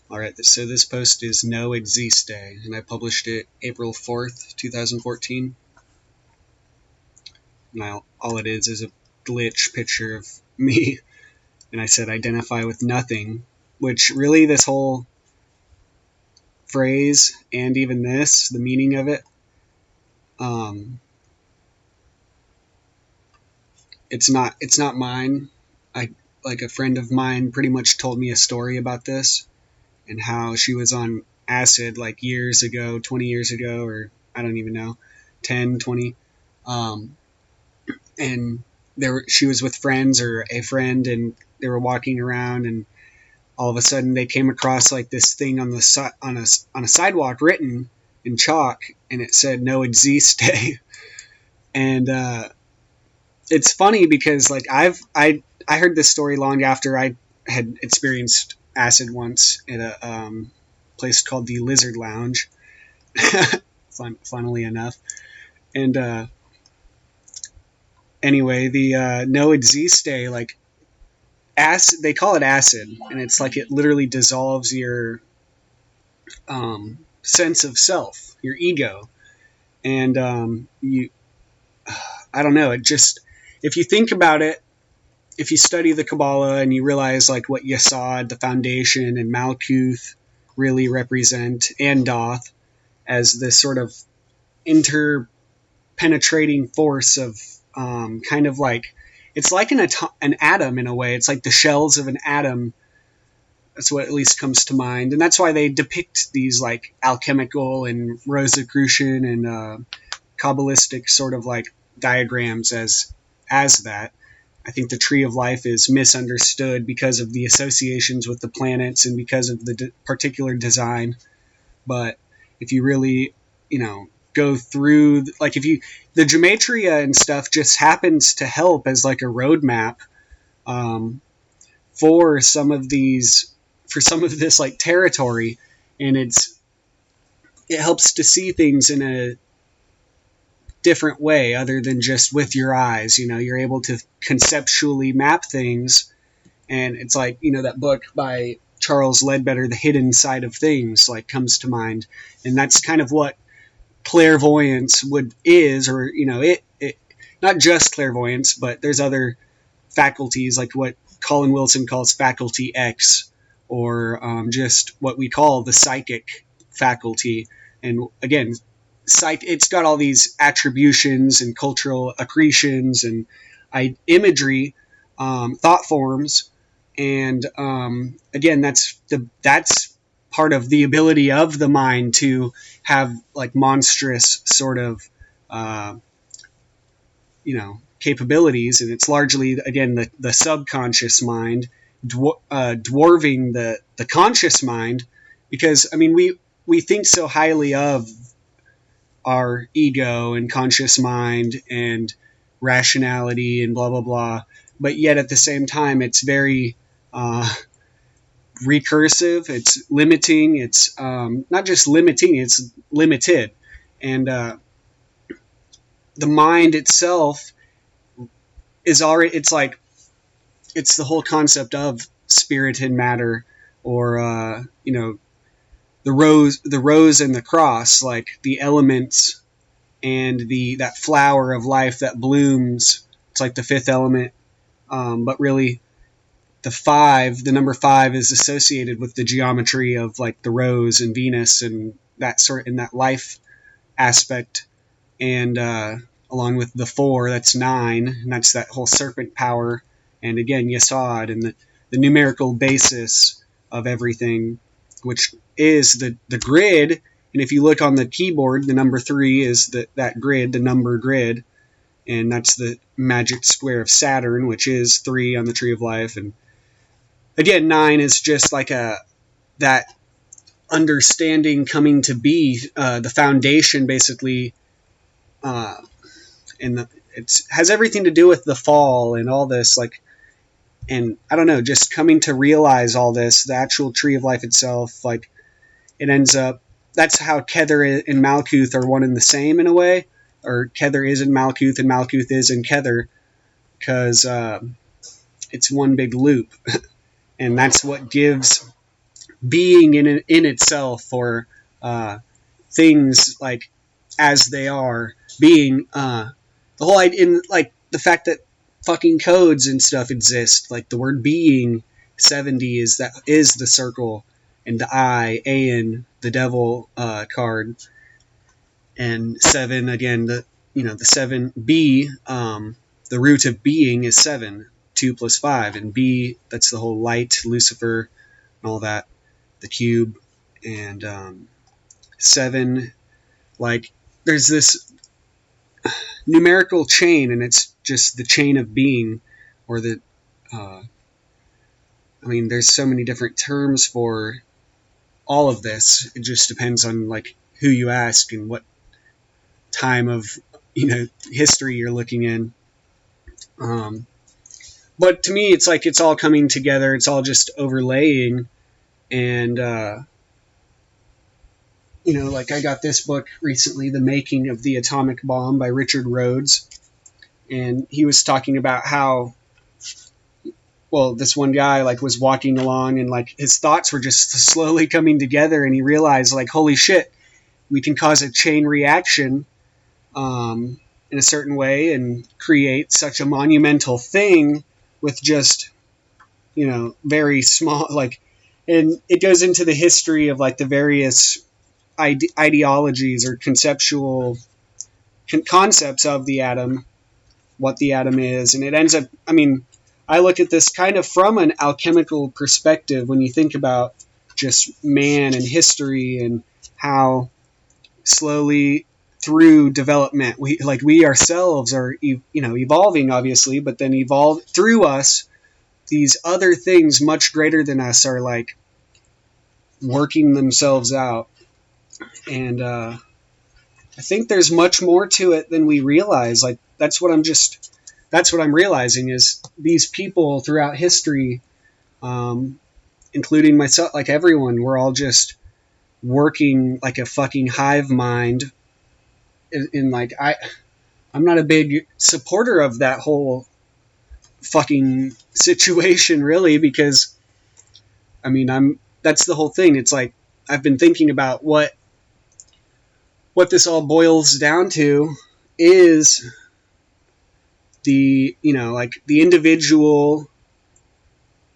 Alright, so this post is No Existe, and I published it April 4th, 2014. Now, all it is a glitch picture of me, and I said identify with nothing, which really this whole phrase, and even this, the meaning of it, it's not mine. Like a friend of mine pretty much told me a story about this, and how she was on acid like years ago, 20 years ago, or I don't even know, 10, 20. And she was with friends or a friend, and they were walking around, and all of a sudden they came across like this thing on a sidewalk written in chalk, and it said "No Existe." And it's funny because like I heard this story long after I had experienced acid once at a place called the Lizard Lounge. Funnily enough, and anyway, the No Existe, like acid, they call it acid, and it's like it literally dissolves your sense of self, your ego, and I don't know, it just, if you think about it, if you study the Kabbalah and you realize like what Yesod, the foundation, and Malkuth really represent, and Doth as this sort of interpenetrating force of kind of like, it's like an atom in a way. It's like the shells of an atom. That's what at least comes to mind, and that's why they depict these like alchemical and Rosicrucian and Kabbalistic sort of like diagrams as that. I think the tree of life is misunderstood because of the associations with the planets and because of the particular design. But if you really, go through, like the gematria and stuff just happens to help as like a roadmap for some of this like territory, and it helps to see things in a different way other than just with your eyes. You're able to conceptually map things, and it's like, that book by Charles Ledbetter, The Hidden Side of Things, like comes to mind, and that's kind of what clairvoyance is, or it not just clairvoyance, but there's other faculties like what Colin Wilson calls faculty X, or just what we call the psychic faculty. And again, it's got all these attributions and cultural accretions and imagery, thought forms, and again, that's part of the ability of the mind to have like monstrous sort of capabilities, and it's largely, again, the subconscious mind dwarving the conscious mind, because we think so highly of our ego and conscious mind and rationality and blah blah blah, but yet at the same time it's very recursive, it's limiting, it's not just limiting, it's limited. And the mind itself is already, it's the whole concept of spirit and matter, or the rose and the cross, like the elements and that flower of life that blooms. It's like the fifth element, but really the number 5 is associated with the geometry of like the rose and Venus and that life aspect, and along with the 4, that's 9, and that's that whole serpent power, and again Yesod, and the numerical basis of everything, which is the grid. And if you look on the keyboard, the number 3 is that grid, the number grid, and that's the magic square of Saturn, which is 3 on the tree of life. And again, 9 is just like that understanding coming to be, the foundation basically, and it has everything to do with the fall and all this, like, and I don't know, just coming to realize all this, the actual tree of life itself, like it ends up, that's how Kether and Malkuth are one and the same in a way, or Kether is in Malkuth and Malkuth is in Kether, because it's one big loop. And that's what gives being in itself, or things like as they are being, the whole idea, in like the fact that fucking codes and stuff exist, like the word being. 70 is the circle, and the I, and the devil card, and 7 again, the 7 B, the root of being is 7, 2 plus 5, and B, that's the whole light, Lucifer, and all that, the cube, and 7, like there's this numerical chain, and it's just the chain of being, or the there's so many different terms for all of this. It just depends on like who you ask and what time of history you're looking in. But to me, it's like it's all coming together. It's all just overlaying, and like I got this book recently, The Making of the Atomic Bomb by Richard Rhodes, and he was talking about how, well, this one guy like was walking along, and like his thoughts were just slowly coming together, and he realized like, holy shit, we can cause a chain reaction in a certain way and create such a monumental thing with just very small, like, and it goes into the history of like the various ideologies or conceptual concepts of the atom, what the atom is, and it ends up, I look at this kind of from an alchemical perspective when you think about just man and history, and how slowly through development we ourselves are evolving, obviously, but then evolve through us, these other things much greater than us are like working themselves out. And I think there's much more to it than we realize. Like that's what I'm realizing, is these people throughout history, including myself, like everyone, we're all just working like a fucking hive mind. In like I'm not a big supporter of that whole fucking situation, really, because that's the whole thing. It's like I've been thinking about what this all boils down to is the like the individual,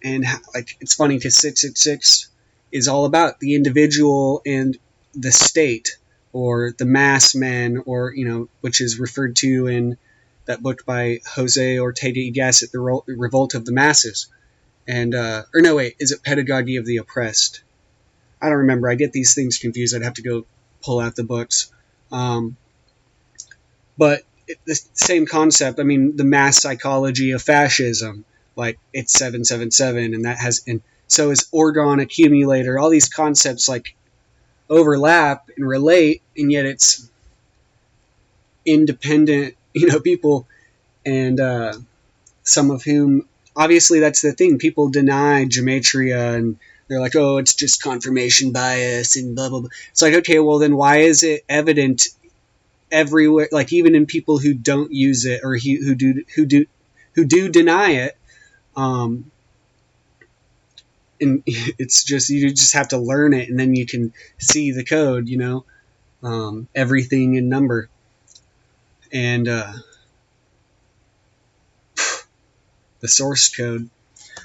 and like it's funny because 666 is all about the individual and the state, or the mass men, or which is referred to in that book by Jose Ortega y Gasset, The Revolt of the Masses, and or no, wait, is it Pedagogy of the Oppressed? I don't remember. I get these things confused. I'd have to go pull out the books. But the same concept. The mass psychology of fascism, like it's 777, and that has, and so is orgon accumulator. All these concepts like overlap and relate, and yet it's independent, people, and some of whom, obviously, that's the thing. People deny gematria, and they're like, oh, it's just confirmation bias and blah, blah, blah. It's like, okay, well, then why is it evident everywhere, like even in people who don't use it, or who do deny it? And it's just, you just have to learn it, and then you can see the code, everything in number. And the source code.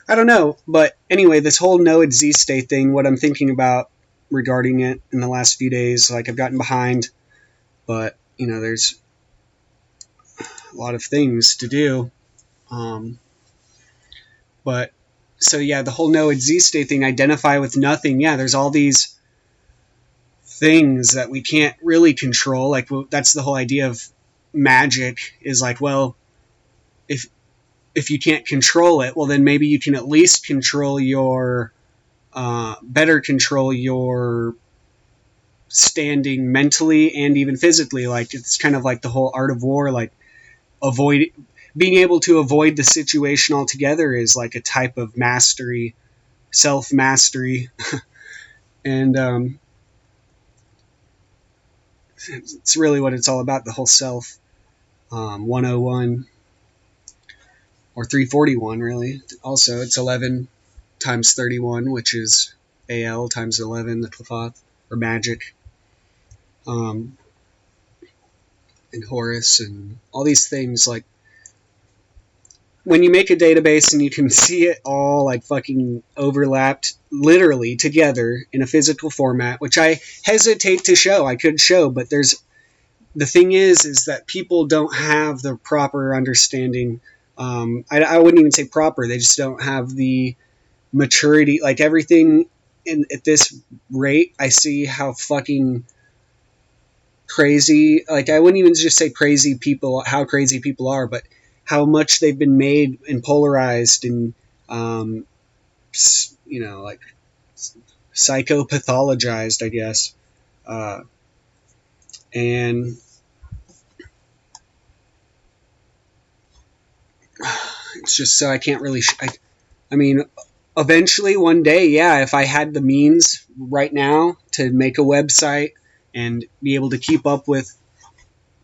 I don't know, but anyway, this whole no existe thing, what I'm thinking about regarding it in the last few days, like I've gotten behind, but there's a lot of things to do. But so yeah, the whole no existe thing, identify with nothing. Yeah, there's all these things that we can't really control. Like, well, that's the whole idea of magic, is like, well, if you can't control it, well, then maybe you can at least control your better control your standing mentally and even physically. Like, it's kind of like the whole art of war, like being able to avoid the situation altogether is like a type of mastery, self-mastery. And it's really what it's all about, the whole self. 101 or 341, really. Also, it's 11 times 31, which is Baal times 11, the Qliphoth, or magic, and Horus, and all these things. Like, when you make a database and you can see it all like fucking overlapped literally together in a physical format, which I hesitate to show. I could show, but the thing is that people don't have the proper understanding. I wouldn't even say proper. They just don't have the maturity. Like, everything at this rate, I see how fucking crazy. Like, I wouldn't even just say crazy people, how crazy people are, but how much they've been made and polarized and, like psychopathologized, I guess. And it's just so I can't really. I mean, eventually one day, yeah, if I had the means right now to make a website and be able to keep up with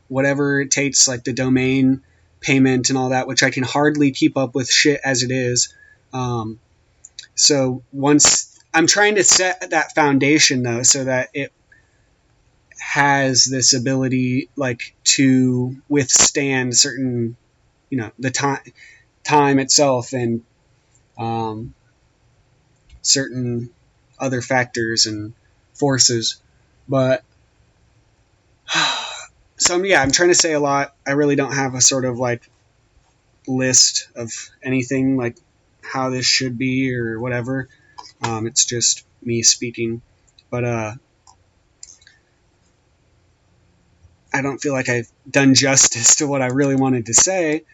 whatever it takes, like the domain payment and all that, which I can hardly keep up with shit as it is. So once I'm trying to set that foundation, though, so that it has this ability, like, to withstand certain, the time itself, and certain other factors and forces. But so I'm trying to say a lot. I really don't have a sort of like list of anything like how this should be or whatever. It's just me speaking. But I don't feel like I've done justice to what I really wanted to say.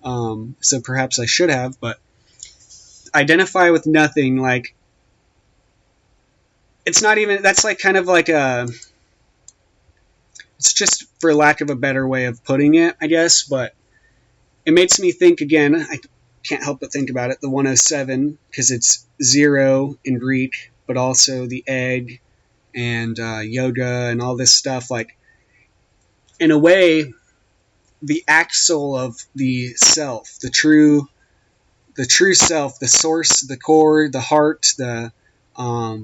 So perhaps I should have, but identify with nothing, like, it's not even, that's like kind of like it's just for lack of a better way of putting it, I guess, but it makes me think again, I can't help but think about it, the 107, because it's 0 in Greek, but also the egg and yoga and all this stuff, like, in a way, the axle of the self, the true self, the source, the core, the heart, the I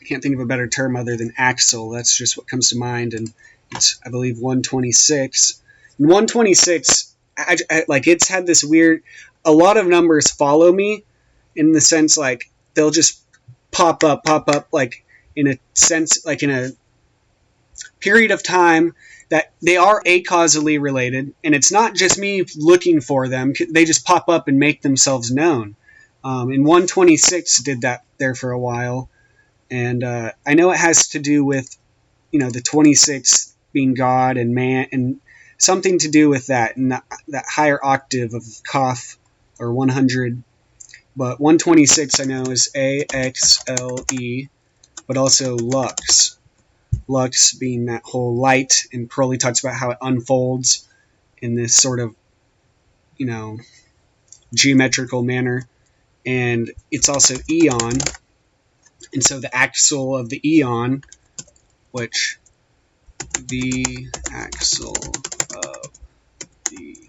can't think of a better term other than axle. That's just what comes to mind, and it's, I believe, 126. And 126, like, it's had this weird. A lot of numbers follow me, in the sense, like, they'll just pop up, like, in a sense, like, in a period of time, that they are acausally related, and it's not just me looking for them. They just pop up and make themselves known. And 126 did that there for a while, and I know it has to do with, the 26 being God and man, and something to do with that, and that higher octave of Kaf, or 100. But 126 I know is AXLE, but also Lux. Lux being that whole light, and Crowley talks about how it unfolds in this sort of, geometrical manner. And it's also eon, and so the axle of the eon, which the axle of the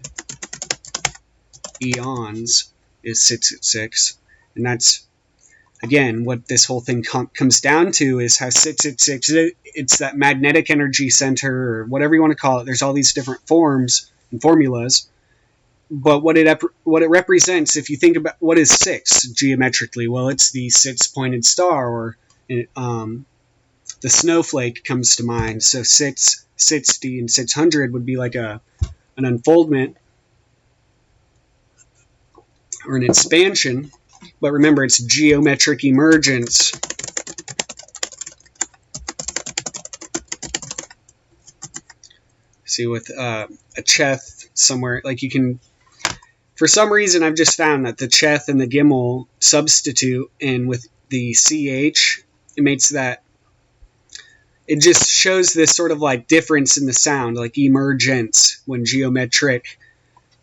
eons is 666, and that's, again, what this whole thing comes down to, is how 666, it's that magnetic energy center, or whatever you want to call it. There's all these different forms and formulas, but what it represents, if you think about what is 6 geometrically, well, it's the 6-pointed star, or the snowflake comes to mind. So 660 and 600 would be like an unfoldment or an expansion. But remember, it's geometric emergence. See, with a cheth somewhere, like, you can, for some reason, I've just found that the cheth and the gimel substitute, and with the ch, it makes that, it just shows this sort of like difference in the sound, like emergence, when geometric,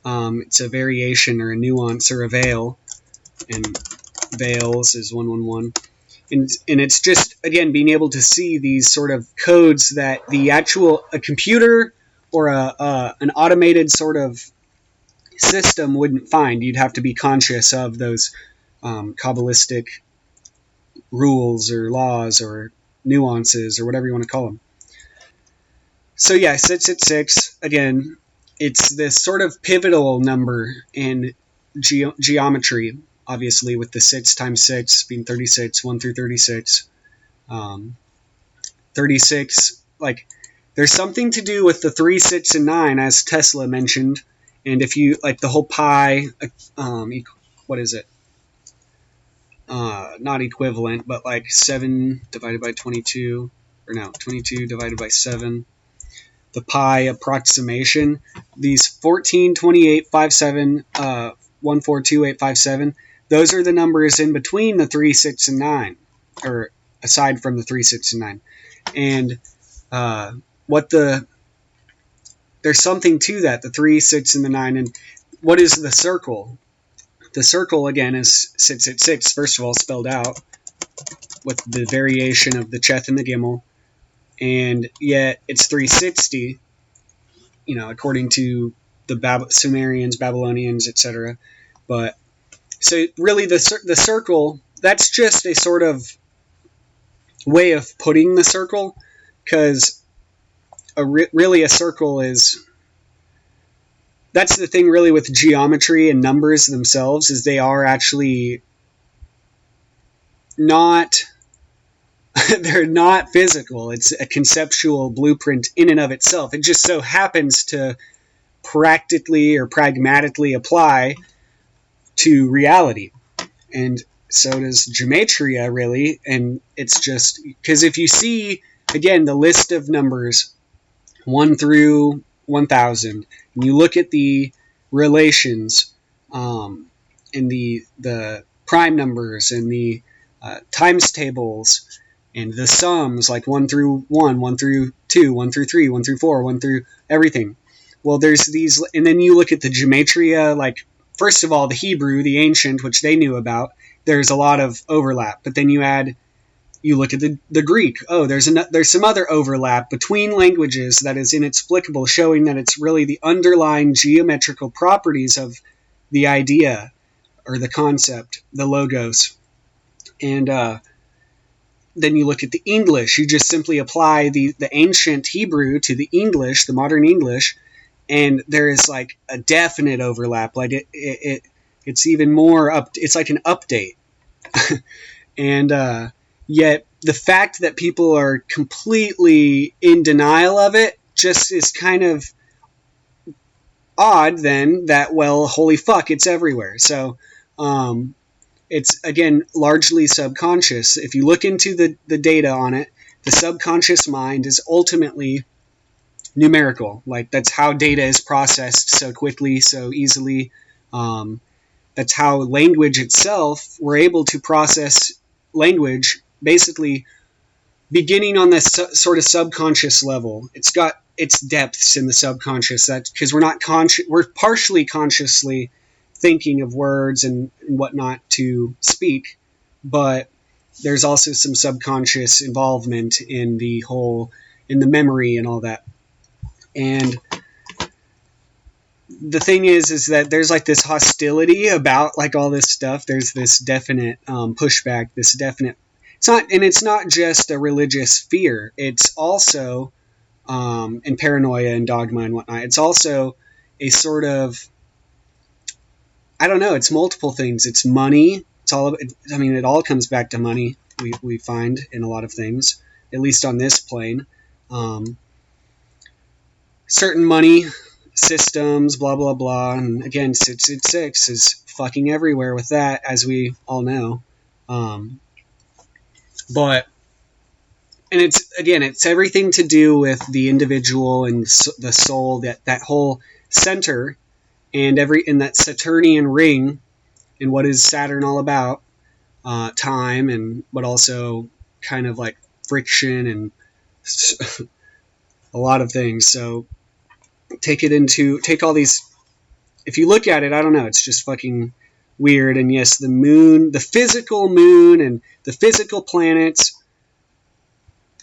it's a variation or a nuance or a veil, and veils is 111. And it's just, again, being able to see these sort of codes that a computer or an automated sort of system wouldn't find. You'd have to be conscious of those Kabbalistic rules or laws or nuances or whatever you want to call them. So yeah, 666, again, it's this sort of pivotal number in geometry, obviously, with the 6 times 6 being 36, 1 through 36. 36, like, there's something to do with the 3, 6, and 9, as Tesla mentioned. And if you, like, the whole pi, what is it? Not equivalent, but like 7 divided by 22, or no, 22 divided by 7. The pi approximation, these 14, 28, 57, 1, 4, 2, 8, 5, 7, those are the numbers in between the 3, 6, and 9, or aside from the 3, 6, and 9. And there's something to that, the 3, 6, and the 9. And what is the circle? The circle, again, is 666, first of all, spelled out with the variation of the Cheth and the Gimel. And yet it's 360, according to the Sumerians, Babylonians, etc. But so really the circle, that's just a sort of way of putting the circle, because really a circle is, that's the thing really with geometry and numbers themselves, is they are actually not they're not physical. It's a conceptual blueprint in and of itself. It just so happens to practically or pragmatically apply to reality. And so does gematria, really. And it's just because if you see, again, the list of numbers 1 through 1000, and you look at the relations in the prime numbers and the times tables, and the sums, like 1 through 1, 1 through 2, 1 through 3, 1 through 4, 1 through everything. Well, there's these, and then you look at the gematria, like, first of all, the Hebrew, the ancient, which they knew about, there's a lot of overlap. But then you look at the Greek. Oh, there's some other overlap between languages that is inexplicable, showing that it's really the underlying geometrical properties of the idea or the concept, the logos. And then you look at the English. You just simply apply the ancient Hebrew to the English, the modern English, and there is like a definite overlap. Like it's even more it's like an update. And yet the fact that people are completely in denial of it just is kind of odd then, that, well, holy fuck, it's everywhere. So it's, again, largely subconscious. If you look into the data on it, the subconscious mind is ultimately numerical. Like, that's how data is processed so quickly, so easily. That's how language itself, we're able to process language basically beginning on this sort of subconscious level. It's got its depths in the subconscious, that because we're partially consciously thinking of words and whatnot to speak, but there's also some subconscious involvement in the memory and all that. And the thing is that there's like this hostility about like all this stuff. There's this definite pushback, this definite, it's not just a religious fear. It's also, and paranoia and dogma and whatnot. It's also a sort of, I don't know, it's multiple things. It's money. It all comes back to money, we find in a lot of things, at least on this plane. Certain money systems, blah, blah, blah. And again, 666 is fucking everywhere with that, as we all know. And it's everything to do with the individual and the soul, that whole center, and in that Saturnian ring, and what is Saturn all about? Time, and but also kind of like friction and a lot of things. So take all these, if you look at it, I don't know, it's just fucking weird. And yes, the moon, the physical moon and the physical planets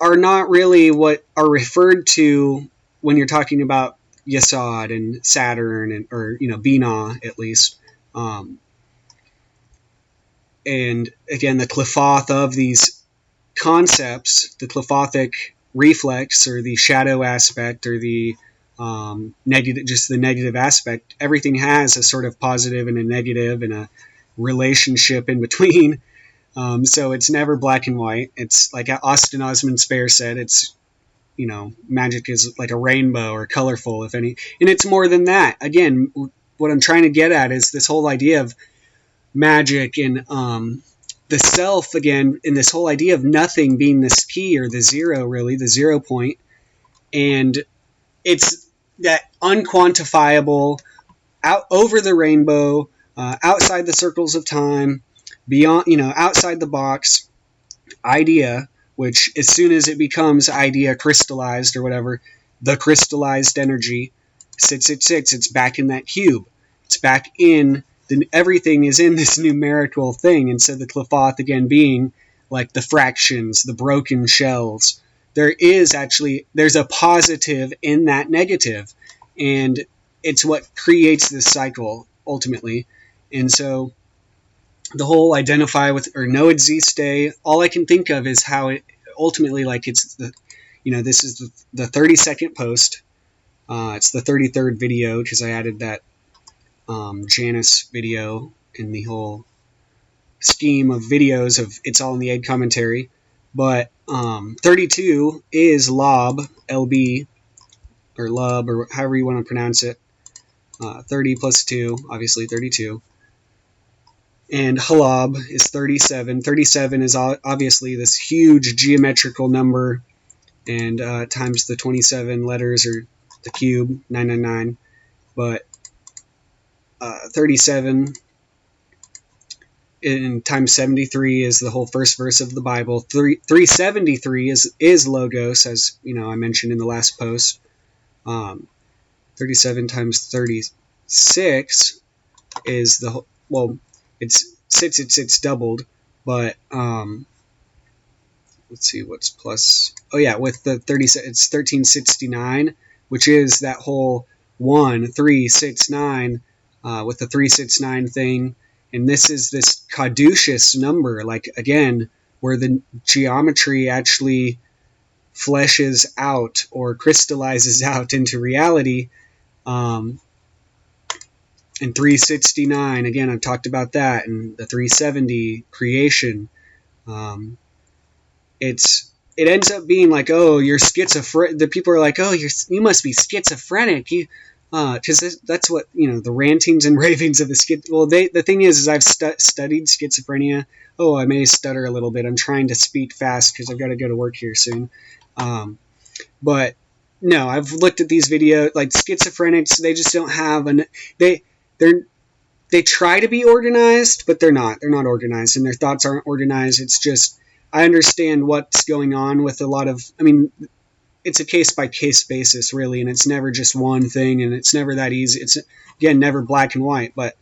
are not really what are referred to when you're talking about Yesod and Saturn, or Binah, at least. And again, the qliphothe of these concepts, the qliphothic reflex, or the shadow aspect, or the negative, just the negative aspect, everything has a sort of positive and a negative and a relationship in between. So it's never black and white. It's like Austin Osman Spare said, it's, magic is like a rainbow, or colorful, if any. And it's more than that. Again, what I'm trying to get at is this whole idea of magic and the self, again, in this whole idea of nothing being this key, or the zero, really, the 0 point. And it's that unquantifiable, out over the rainbow, outside the circles of time, beyond, outside the box idea, which as soon as it becomes idea crystallized or whatever, the crystallized energy sits at 6, it's back in that cube. It's back in, everything is in this numerical thing. And so the qliphothe, again, being like the fractions, the broken shells, there's a positive in that negative. And it's what creates this cycle, ultimately. And so the whole identify with or no existe, all I can think of is how it ultimately, like, it's the, this is the 30-second post. It's the 33rd video, because I added that Janice video in the whole scheme of videos of It's All in the Egg commentary. But 32 is lob, LB, or lub, or however you want to pronounce it. 30 plus 2, obviously 32. And halab is 37. 37 is obviously this huge geometrical number, and times the 27 letters, or the cube, 999. But 37 and times 73 is the whole first verse of the Bible. 373 is logos, as I mentioned in the last post. 37 times 36 is the, well, it's doubled, but let's see what's plus. Oh yeah, with the 30, it's 1369, which is that whole 1369 with the 369 thing. And this is this caduceus number, like, again, where the geometry actually fleshes out or crystallizes out into reality. And 369, again, I've talked about that, and the 370 creation. It ends up being like, oh, you're schizophrenic. The people are like, oh, you must be schizophrenic. Because that's what, the rantings and ravings of the schizophrenia. Well, the thing is I've studied schizophrenia. Oh, I may stutter a little bit. I'm trying to speak fast because I've got to go to work here soon. But no, I've looked at these videos. Like, schizophrenics, they just don't have they try to be organized, but they're not. They're not organized, and their thoughts aren't organized. It's just, I understand what's going on with a lot of, it's a case-by-case basis, really, and it's never just one thing, and it's never that easy. It's, again, never black and white, but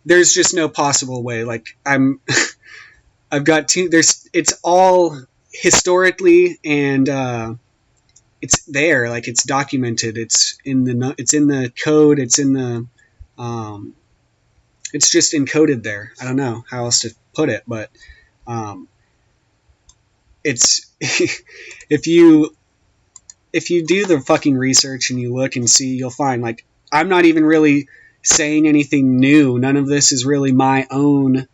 there's just no possible way. Like, I've got two, it's all historically, and it's there, like, it's documented, it's in the code, it's in the, it's just encoded there. I don't know how else to put it, but it's if you do the fucking research and you look and see, you'll find, like, I'm not even really saying anything new. None of this is really my own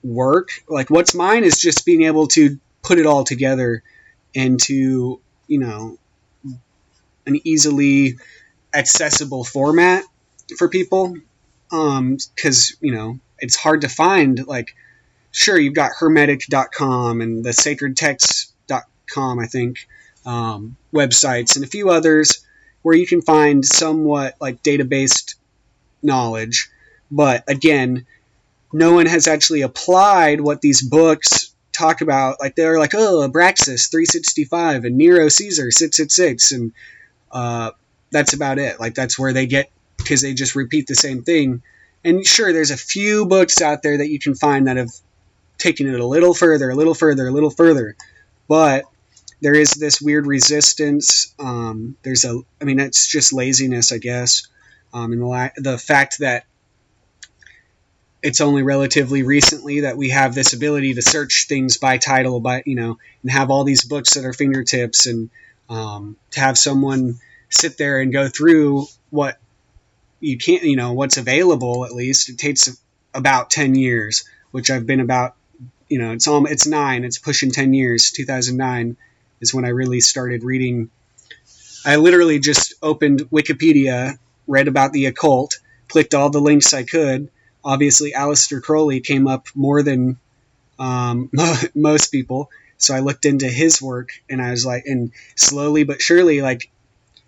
work. Like, what's mine is just being able to put it all together into, an easily accessible format for people. Because, it's hard to find, like, sure, you've got hermetic.com and the sacredtext.com, I think, websites, and a few others where you can find somewhat, like, database knowledge. But again, no one has actually applied what these books talk about. Like, they're like, oh, Abraxas 365 and Nero Caesar 666, and that's about it. Like, that's where they get, because they just repeat the same thing. And sure, there's a few books out there that you can find that have taken it a little further, but there is this weird resistance. It's just laziness, I guess, and the fact that it's only relatively recently that we have this ability to search things by title, and have all these books at our fingertips, and to have someone sit there and go through what you can't, what's available. At least it takes about 10 years, which I've been about, it's pushing 10 years. 2009 is when I really started reading. I literally just opened Wikipedia, read about the occult, clicked all the links I could. Obviously, Aleister Crowley came up more than most people, so I looked into his work, and I was like, and slowly but surely, like,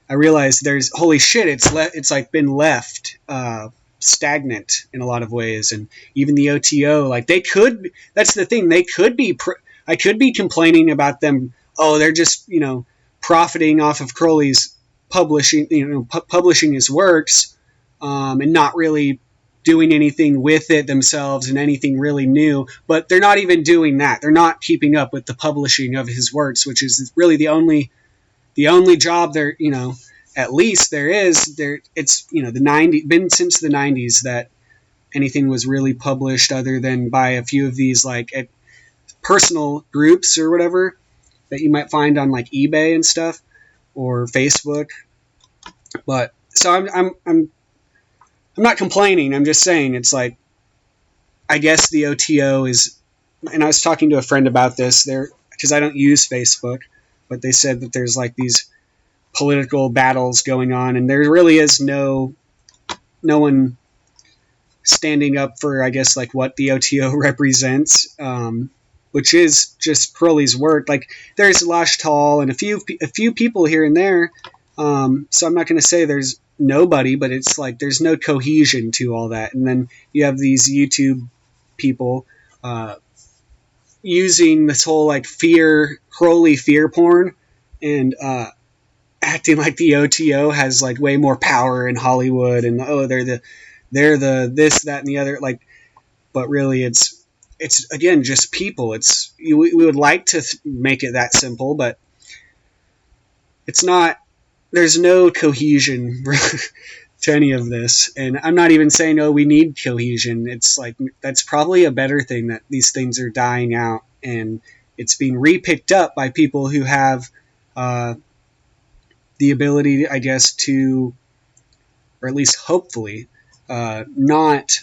I realized holy shit, it's like been left stagnant in a lot of ways. And even the OTO, like, that's the thing, I could be complaining about them, they're just, profiting off of Crowley's publishing his works, and not really doing anything with it themselves and anything really new. But they're not even doing that. They're not keeping up with the publishing of his works, which is really the only job there, at least there is there. It's, been since the 90s that anything was really published, other than by a few of these, like, at personal groups or whatever that you might find on, like, eBay and stuff, or Facebook. But so I'm not complaining. I'm just saying, it's like, I guess the OTO is, and I was talking to a friend about this there, because I don't use Facebook, but they said that there's, like, these political battles going on, and there really is no one standing up for, I guess, like, what the OTO represents, which is just Crowley's work. Like, there's Lashtal and a few people here and there, so I'm not going to say there's nobody, but it's like there's no cohesion to all that. And then you have these YouTube people using this whole, like, Crowley fear porn, and acting like the OTO has, like, way more power in Hollywood, and they're the this, that, and the other, like. But really, it's again just people. We would like to make it that simple, but it's not. There's no cohesion to any of this, and I'm not even saying, we need cohesion. It's like, that's probably a better thing, that these things are dying out, and it's being repicked up by people who have the ability, I guess, to, or at least hopefully, not.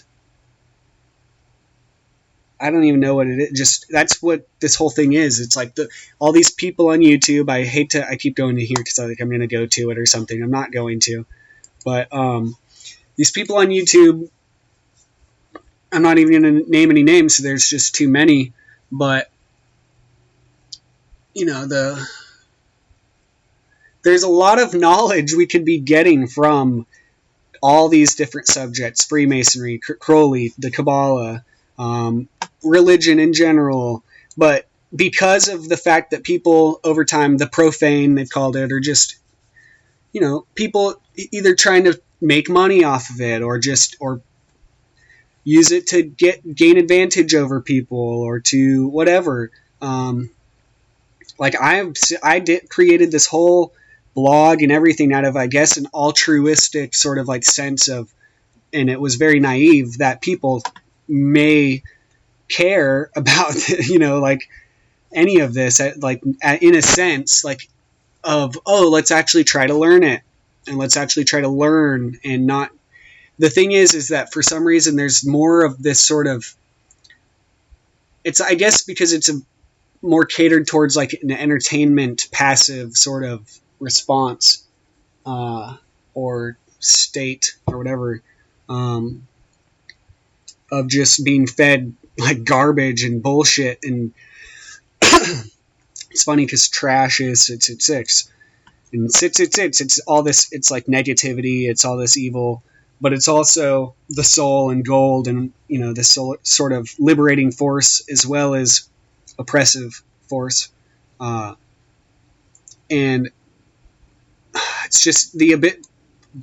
I don't even know what it is. Just, that's what this whole thing is. It's like all these people on YouTube. I keep going to here because I'm going to go to it or something. I'm not going to, but these people on YouTube. I'm not even going to name any names. So there's just too many. But there's a lot of knowledge we could be getting from all these different subjects: Freemasonry, Crowley, the Kabbalah. Religion in general, but because of the fact that people over time, the profane, they've called it, or just, people either trying to make money off of it, or use it to gain advantage over people, or to whatever. Like, created this whole blog and everything out of, I guess, an altruistic sort of, like, sense of, and it was very naive, that people may care about, like, any of this, like, in a sense, like, of, let's actually try to learn it, and let's actually try to learn, and not. The thing is that for some reason there's more of this sort of, it's, I guess, because it's a more catered towards, like, an entertainment passive sort of response, or state, or whatever, of just being fed, like, garbage and bullshit. And it's funny because trash is it's and it's all this. It's like negativity. It's all this evil, but it's also the soul and gold, and this sort of liberating force as well as oppressive force, and it's just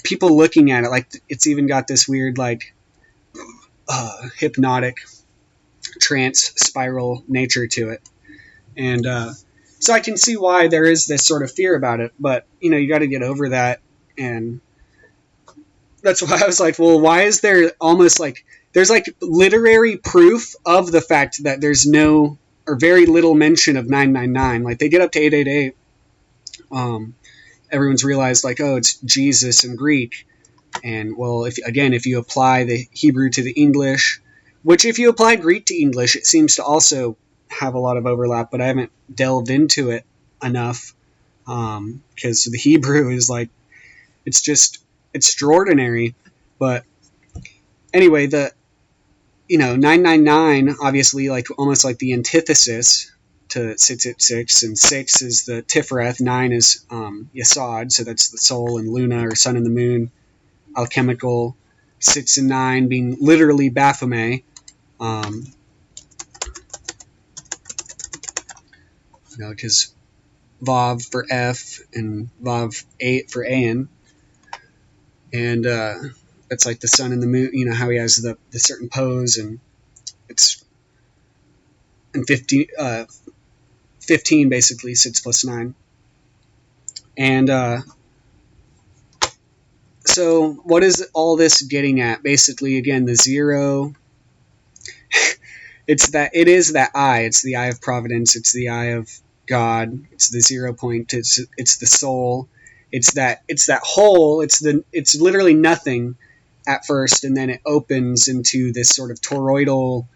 people looking at it, like, it's even got this weird, like, hypnotic trance spiral nature to it. And so I can see why there is this sort of fear about it, but you got to get over that. And that's why I was like, well, why is there almost like there's like literary proof of the fact that there's no or very little mention of 999. Like they get up to 888. Everyone's realized like, oh, it's Jesus in Greek. And well, if you apply the Hebrew to the English, which if you apply Greek to English, it seems to also have a lot of overlap, but I haven't delved into it enough because the Hebrew is like, it's just extraordinary. But anyway, 999 obviously like almost like the antithesis to 666, and 6 is the Tifereth, 9 is Yesod, so that's the soul, and Luna or sun and the moon, alchemical, 6 and 9 being literally Baphomet. Because Vav for F and Vav 8 for An. And it's like the sun and the moon, how he has the certain pose, and it's and 15 basically, 6 plus 9. And so what is all this getting at? Basically, again, the zero, it is that eye. It's the eye of providence. It's the eye of God. It's the 0 point. It's the soul. It's that whole. It's literally nothing at first, and then it opens into this sort of toroidal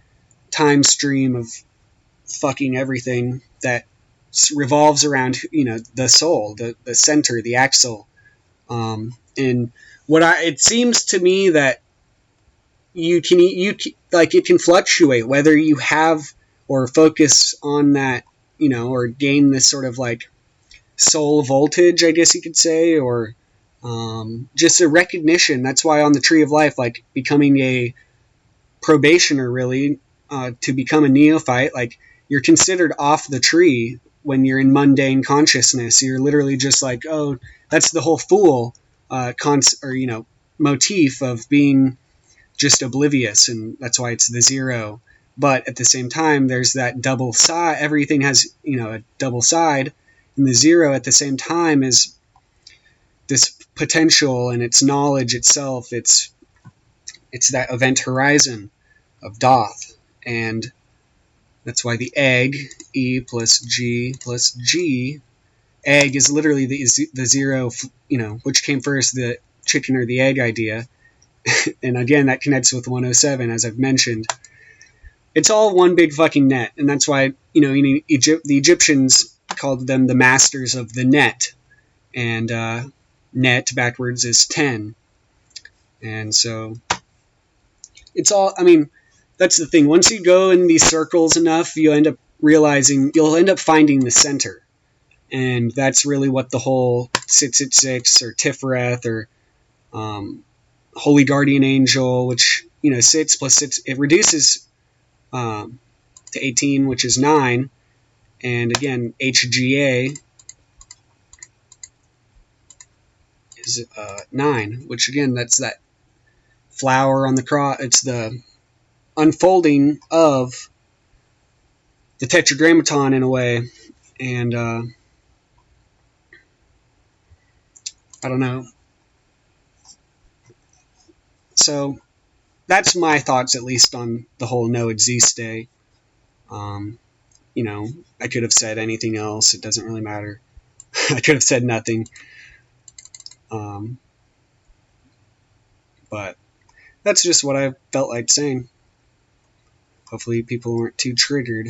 time stream of fucking everything that revolves around the soul, the center, the axle. And it seems to me that you can like it can fluctuate whether you have or focus on that, or gain this sort of like soul voltage, I guess you could say, or just a recognition. That's why on the Tree of Life, like becoming a probationer, really, to become a neophyte, like you're considered off the tree when you're in mundane consciousness. You're literally just like, oh, that's the whole fool motif of being just oblivious, and that's why it's the zero. But at the same time, there's that double side. Everything has a double side, and the zero at the same time is this potential, and its knowledge itself. It's that event horizon of Doth, and that's why the egg, E plus G, egg is literally the zero, which came first, the chicken or the egg idea. And again, that connects with 107, as I've mentioned. It's all one big fucking net, and that's why the Egyptians called them the masters of the net, and net backwards is 10, and so it's all. I mean, that's the thing. Once you go in these circles enough, you'll end up finding the center, and that's really what the whole 666 or Tifereth or Holy Guardian Angel, which 6 plus 6, it reduces to 18, which is 9, and again HGA is 9, which again that's that flower on the cross. It's the unfolding of the Tetragrammaton in a way, and I don't know. So that's my thoughts, at least, on the whole no existe. I could have said anything else. It doesn't really matter. I could have said nothing. But that's just what I felt like saying. Hopefully people weren't too triggered.